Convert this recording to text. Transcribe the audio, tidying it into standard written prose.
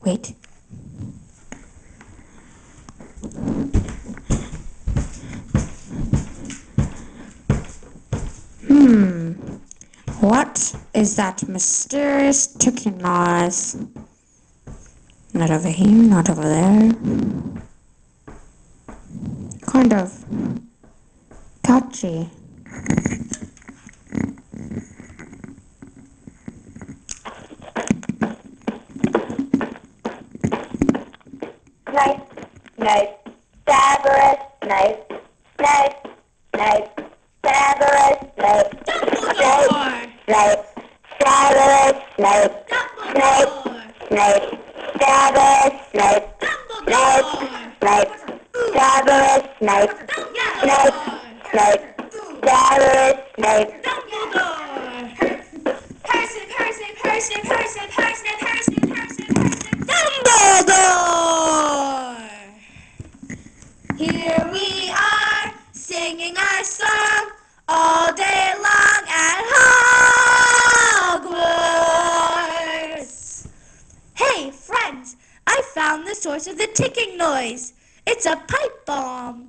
Wait. What is that mysterious ticking noise? Not over here, not over there. Kind of catchy. Snipe, snipe, Cerberus, snipe, snipe, snipe, Cerberus, snipe, Dumbledore! snipe, Cerberus, snipe, snipe, snipe, Cerberus, snipe, snipe, snipe, Cerberus, snipe, snipe, snipe, Cerberus, snipe. Dumbledore! Here we are, singing our song all day long at Hogwarts. Hey, friends, I found the source of the ticking noise. It's a pipe bomb.